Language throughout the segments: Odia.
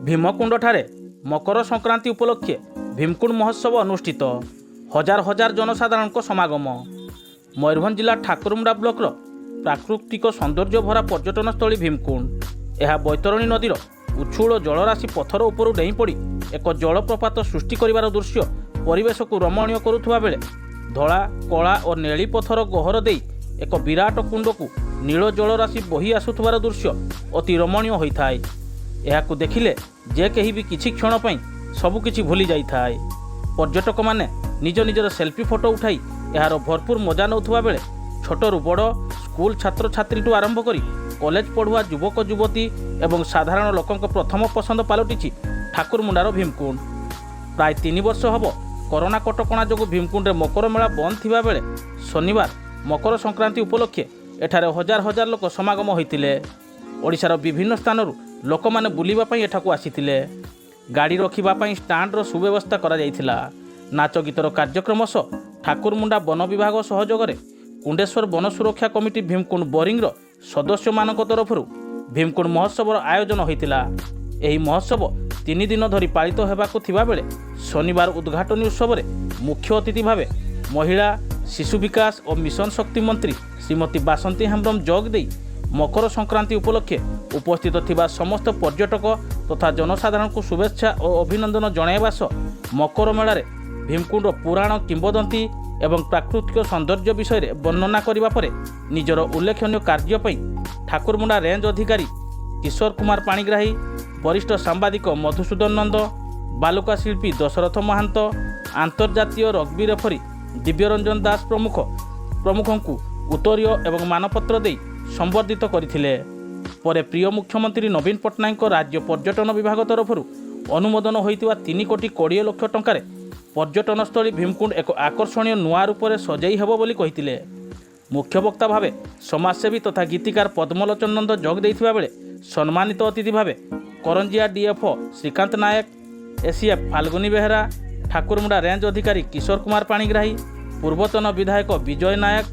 ଭୀମକୁଣ୍ଡଠାରେ ମକର ସଂକ୍ରାନ୍ତି ଉପଲକ୍ଷେ ଭୀମକୁଣ୍ଡ ମହୋତ୍ସବ ଅନୁଷ୍ଠିତ। ହଜାର ହଜାର ଜନସାଧାରଣଙ୍କ ସମାଗମ। ମୟୂରଭଞ୍ଜ ଜିଲ୍ଲା ଠାକୁରମୁଣ୍ଡା ବ୍ଲକର ପ୍ରାକୃତିକ ସୌନ୍ଦର୍ଯ୍ୟ ଭରା ପର୍ଯ୍ୟଟନସ୍ଥଳୀ ଭୀମକୁଣ୍ଡ। ଏହା ବୈତରଣୀ ନଦୀର ଉଛୁଳ ଜଳରାଶି ପଥର ଉପରୁ ଡେଇଁପଡ଼ି ଏକ ଜଳପ୍ରପାତ ସୃଷ୍ଟି କରିବାର ଦୃଶ୍ୟ ପରିବେଶକୁ ରମଣୀୟ କରୁଥିବା ବେଳେ ଧଳା, କଳା ଓ ନେଳି ପଥର ଗହ୍ୱର ଦେଇ ଏକ ବିରାଟ କୁଣ୍ଡକୁ ନୀଳ ଜଳରାଶି ବହି ଆସୁଥିବାର ଦୃଶ୍ୟ ଅତି ରମଣୀୟ ହୋଇଥାଏ। ଏହାକୁ ଦେଖିଲେ ଯେ କେହି ବି କିଛି କ୍ଷଣ ପାଇଁ ସବୁକିଛି ଭୁଲି ଯାଇଥାଏ। ପର୍ଯ୍ୟଟକମାନେ ନିଜ ନିଜର ସେଲ୍ଫି ଫଟୋ ଉଠାଇ ଏହାର ଭରପୁର ମଜା ନେଉଥିବା ବେଳେ ଛୋଟରୁ ବଡ଼ ସ୍କୁଲ ଛାତ୍ରଛାତ୍ରୀଠୁ ଆରମ୍ଭ କରି କଲେଜ ପଢ଼ୁଆ ଯୁବକ ଯୁବତୀ ଏବଂ ସାଧାରଣ ଲୋକଙ୍କ ପ୍ରଥମ ପସନ୍ଦ ପାଲଟିଛି ଠାକୁରମୁଣ୍ଡାର ଭୀମକୁଣ୍ଡ। ପ୍ରାୟ 3 ବର୍ଷ ହେବ କରୋନା କଟକଣା ଯୋଗୁଁ ଭୀମକୁଣ୍ଡରେ ମକର ମେଳା ବନ୍ଦ ଥିବା ବେଳେ ଶନିବାର ମକର ସଂକ୍ରାନ୍ତି ଉପଲକ୍ଷେ ଏଠାରେ ହଜାର ହଜାର ଲୋକ ସମାଗମ ହୋଇଥିଲେ। ଓଡ଼ିଶାର ବିଭିନ୍ନ ସ୍ଥାନରୁ ଲୋକମାନେ ବୁଲିବା ପାଇଁ ଏଠାକୁ ଆସିଥିଲେ। ଗାଡ଼ି ରଖିବା ପାଇଁ ଷ୍ଟାଣ୍ଡର ସୁବ୍ୟବସ୍ଥା କରାଯାଇଥିଲା। ନାଚ ଗୀତର କାର୍ଯ୍ୟକ୍ରମ ସହ ଠାକୁରମୁଣ୍ଡା ବନ ବିଭାଗ ସହଯୋଗରେ କୁଣ୍ଡେଶ୍ୱର ବନ ସୁରକ୍ଷା କମିଟି ଭୀମକୁଣ୍ଡ ବୋରିଂର ସଦସ୍ୟମାନଙ୍କ ତରଫରୁ ଭୀମକୁଣ୍ଡ ମହୋତ୍ସବର ଆୟୋଜନ ହୋଇଥିଲା। ଏହି ମହୋତ୍ସବ 3 ଦିନ ଧରି ପାଳିତ ହେବାକୁ ଥିବାବେଳେ ଶନିବାର ଉଦ୍ଘାଟନୀ ଉତ୍ସବରେ ମୁଖ୍ୟ ଅତିଥି ଭାବେ ମହିଳା, ଶିଶୁ ବିକାଶ ଓ ମିଶନ ଶକ୍ତି ମନ୍ତ୍ରୀ ଶ୍ରୀମତୀ ବାସନ୍ତୀ ହେମ୍ବ୍ରମ ଯୋଗ ଦେଇ ମକର ସଂକ୍ରାନ୍ତି ଉପଲକ୍ଷେ ଉପସ୍ଥିତ ଥିବା ସମସ୍ତ ପର୍ଯ୍ୟଟକ ତଥା ଜନସାଧାରଣଙ୍କୁ ଶୁଭେଚ୍ଛା ଓ ଅଭିନନ୍ଦନ ଜଣାଇବା ସହ ମକର ମେଳାରେ ଭୀମକୁଣ୍ଡର ପୁରାଣ କିମ୍ବଦନ୍ତୀ ଏବଂ ପ୍ରାକୃତିକ ସୌନ୍ଦର୍ଯ୍ୟ ବିଷୟରେ ବର୍ଣ୍ଣନା କରିବା ପରେ ନିଜର ଉଲ୍ଲେଖନୀୟ କାର୍ଯ୍ୟ ପାଇଁ ଠାକୁରମୁଣ୍ଡା ରେଞ୍ଜ ଅଧିକାରୀ କିଶୋର କୁମାର ପାଣିଗ୍ରାହୀ, ବରିଷ୍ଠ ସାମ୍ବାଦିକ ମଧୁସୂଦନ ନନ୍ଦ, ବାଲୁକା ଶିଳ୍ପୀ ଦଶରଥ ମହାନ୍ତ, ଆନ୍ତର୍ଜାତୀୟ ରଗ୍ବି ରେଫରୀ ଦିବ୍ୟରଞ୍ଜନ ଦାସ ପ୍ରମୁଖଙ୍କୁ ଉତ୍ତରୀୟ ଏବଂ ମାନପତ୍ର ଦେଇ ସମ୍ବର୍ଦ୍ଧିତ କରିଥିଲେ। ପରେ ପ୍ରିୟ ମୁଖ୍ୟମନ୍ତ୍ରୀ ନବୀନ ପଟ୍ଟନାୟକଙ୍କ ରାଜ୍ୟ ପର୍ଯ୍ୟଟନ ବିଭାଗ ତରଫରୁ ଅନୁମୋଦନ ହୋଇଥିବା 3,20,00,000 ଟଙ୍କାରେ ପର୍ଯ୍ୟଟନସ୍ଥଳୀ ଭୀମକୁଣ୍ଡ ଏକ ଆକର୍ଷଣୀୟ ନୂଆ ରୂପରେ ସଜେଇ ହେବ ବୋଲି କହିଥିଲେ। ମୁଖ୍ୟ ବକ୍ତା ଭାବେ ସମାଜସେବୀ ତଥା ଗୀତିକାର ପଦ୍ମଲୋଚନ ନନ୍ଦ ଯୋଗ ଦେଇଥିବା ବେଳେ ସମ୍ମାନିତ ଅତିଥି ଭାବେ Karanjia DFO Srikanta Nayak, ACF Falguni Behera, Thakurmunda range ଅଧିକାରୀ କିଶୋର କୁମାର ପାଣିଗ୍ରାହୀ, ପୂର୍ବତନ ବିଧାୟକ ବିଜୟ ନାୟକ,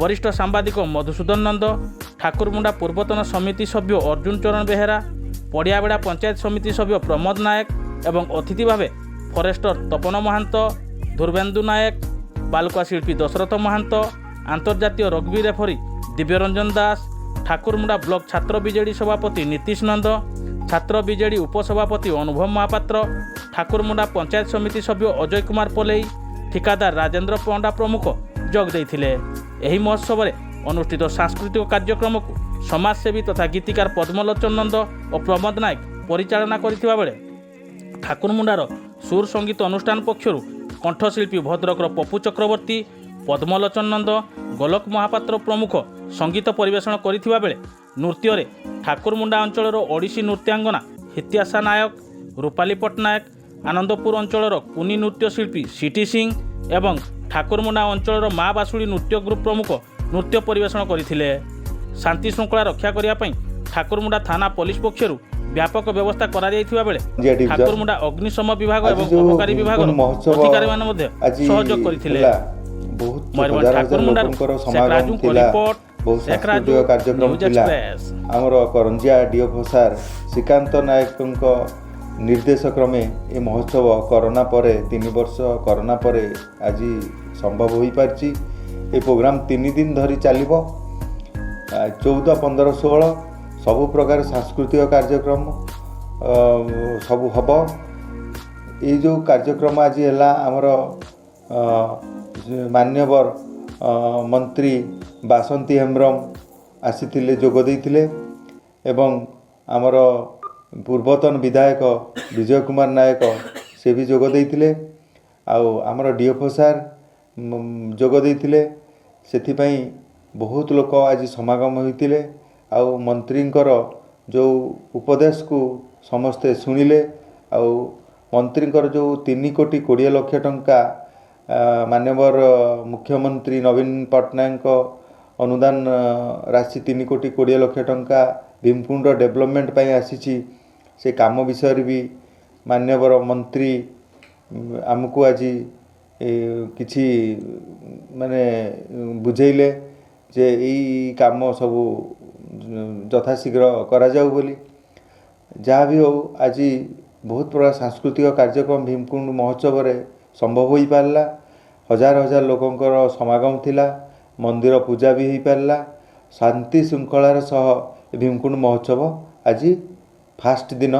ବରିଷ୍ଠ ସାମ୍ବାଦିକ ମଧୁସୂଦନ ନନ୍ଦ, ଠାକୁରମୁଣ୍ଡା ପୂର୍ବତନ ସମିତି ସଭ୍ୟ ଅର୍ଜୁନ ଚରଣ ବେହେରା, ପଡ଼ିଆବେଡ଼ା ପଞ୍ଚାୟତ ସମିତି ସଭ୍ୟ ପ୍ରମୋଦ ନାୟକ ଏବଂ ଅତିଥି ଭାବେ ଫରେଷ୍ଟର ତପନ ମହାନ୍ତ, ଧୁର୍ବେନ୍ଦୁ ନାୟକ, ବାଲୁକା ଶିଳ୍ପୀ ଦଶରଥ ମହାନ୍ତ, ଆନ୍ତର୍ଜାତୀୟ rugby referee Dibyaranjan Das, Thakurmunda block ଛାତ୍ର ବିଜେଡ଼ି ସଭାପତି ନୀତିଶ ନନ୍ଦ, ଛାତ୍ର ବିଜେଡ଼ି ଉପସଭାପତି ଅନୁଭବ ମହାପାତ୍ର, ଠାକୁରମୁଣ୍ଡା ପଞ୍ଚାୟତ ସମିତି ସଭ୍ୟ ଅଜୟ କୁମାର ପଲେଇ, ଠିକାଦାର ରାଜେନ୍ଦ୍ର ପଣ୍ଡା ପ୍ରମୁଖ ଯୋଗ ଦେଇଥିଲେ। ଏହି ମହୋତ୍ସବରେ ଅନୁଷ୍ଠିତ ସାଂସ୍କୃତିକ କାର୍ଯ୍ୟକ୍ରମକୁ ସମାଜସେବୀ ତଥା ଗୀତିକାର ପଦ୍ମଲୋଚନ ନନ୍ଦ ଓ ପ୍ରମୋଦ ନାୟକ ପରିଚାଳନା କରିଥିବା ବେଳେ ଠାକୁରମୁଣ୍ଡାର ସୁର ସଙ୍ଗୀତ ଅନୁଷ୍ଠାନ ପକ୍ଷରୁ କଣ୍ଠଶିଳ୍ପୀ ଭଦ୍ରକର ପପୁ ଚକ୍ରବର୍ତ୍ତୀ, ପଦ୍ମଲୋଚନ ନନ୍ଦ, ଗୋଲକ ମହାପାତ୍ର ପ୍ରମୁଖ ସଙ୍ଗୀତ ପରିବେଷଣ କରିଥିବା ବେଳେ ନୃତ୍ୟରେ ଠାକୁରମୁଣ୍ଡା ଅଞ୍ଚଳର ଓଡ଼ିଶୀ ନୃତ୍ୟାଙ୍ଗନା ହିତ୍ୟାଶା ନାୟକ, ରୂପାଲି ପଟ୍ଟନାୟକ, ଆନନ୍ଦପୁର ଅଞ୍ଚଳର କୁନି ନୃତ୍ୟଶିଳ୍ପୀ ସିଟି ସିଂ ଏବଂ ଠାକୁରମୁଣ୍ଡା ଅଞ୍ଚଳର ମା ବାସୁଳି ନୃତ୍ୟ ଗ୍ରୁପ ପ୍ରମୁଖ ନୃତ୍ୟ ପରିବେଷଣ କରିଥିଲେ। ଶାନ୍ତି ଶୃଙ୍ଖଳା ରକ୍ଷା କରିବା ପାଇଁ ଠାକୁରମୁଣ୍ଡା ଥାନା ପୋଲିସ ପକ୍ଷରୁ ବ୍ୟାପକ ବ୍ୟବସ୍ଥା କରାଯାଇଥିବା ବେଳେ ଠାକୁରମୁଣ୍ଡା ଅଗ୍ନିଶମ ବିଭାଗ ଏବଂ ଅବକାରୀ ବିଭାଗର ଅଧିକାରୀମାନେ ମଧ୍ୟ ସହଯୋଗ କରିଥିଲେ। ମୟୂରଭଞ୍ଜ ଠାକୁରମୁଣ୍ଡାରୁ ଶେଖ ରାଜୁଙ୍କ report. Sheikh Raju, news express. ଆମର କରଞ୍ଜିଆ ଡିଏଫ୍ଓ ସାର୍ ଶ୍ରୀକାନ୍ତ ନାୟକଙ୍କ ନିର୍ଦ୍ଦେଶ କ୍ରମେ ଏ ମହୋତ୍ସବ କରୋନା ପରେ 3 ବର୍ଷ କରୋନା ପରେ ଆଜି ସମ୍ଭବ ହୋଇପାରିଛି। ଏ ପ୍ରୋଗ୍ରାମ 3 ଦିନ ଧରି ଚାଲିବ। 14, 15, 16 ସବୁ ପ୍ରକାର ସାଂସ୍କୃତିକ କାର୍ଯ୍ୟକ୍ରମ ସବୁ ହେବ। ଏଇ ଯେଉଁ କାର୍ଯ୍ୟକ୍ରମ ଆଜି ହେଲା ଆମର ମାନ୍ୟବର ମନ୍ତ୍ରୀ ବାସନ୍ତୀ ହେମ୍ବ୍ରମ ଆସିଥିଲେ, ଯୋଗ ଦେଇଥିଲେ ଏବଂ ଆମର ପୂର୍ବତନ ବିଧାୟକ ବିଜୟ କୁମାର ନାୟକ ସେ ବି ଯୋଗ ଦେଇଥିଲେ। ଆଉ ଆମର ଡିଏଫ୍ଓ ସାର୍ ଯୋଗ ଦେଇଥିଲେ। ସେଥିପାଇଁ ବହୁତ ଲୋକ ଆଜି ସମାଗମ ହୋଇଥିଲେ। ଆଉ ମନ୍ତ୍ରୀଙ୍କର ଯେଉଁ ଉପଦେଶକୁ ସମସ୍ତେ ଶୁଣିଲେ। ଆଉ ମନ୍ତ୍ରୀଙ୍କର ଯେଉଁ 3,20,00,000 ଟଙ୍କା ମାନ୍ୟବର ମୁଖ୍ୟମନ୍ତ୍ରୀ ନବୀନ ପଟ୍ଟନାୟକଙ୍କ ଅନୁଦାନ ରାଶି 3,20,00,000 ଟଙ୍କା ଭୀମକୁଣ୍ଡର ଡେଭଲପମେଣ୍ଟ ପାଇଁ ଆସିଛି। ସେ କାମ ବିଷୟରେ ବି ମାନ୍ୟବର ମନ୍ତ୍ରୀ ଆମକୁ ଆଜି କିଛି ମାନେ ବୁଝେଇଲେ ଯେ ଏଇ କାମ ସବୁ ଯଥାଶୀଘ୍ର କରାଯାଉ ବୋଲି। जहाँ भी हो आज बहुत प्रकार सांस्कृतिक कार्यक्रम भीमकुंड महोत्सव संभव हो पारा। हजार हजार लोकंकर समागम थिला, मंदिर पूजा भी हो पारा। शांति श्रृंखलार सह भीमकुंड महोत्सव आज फास्ट दिन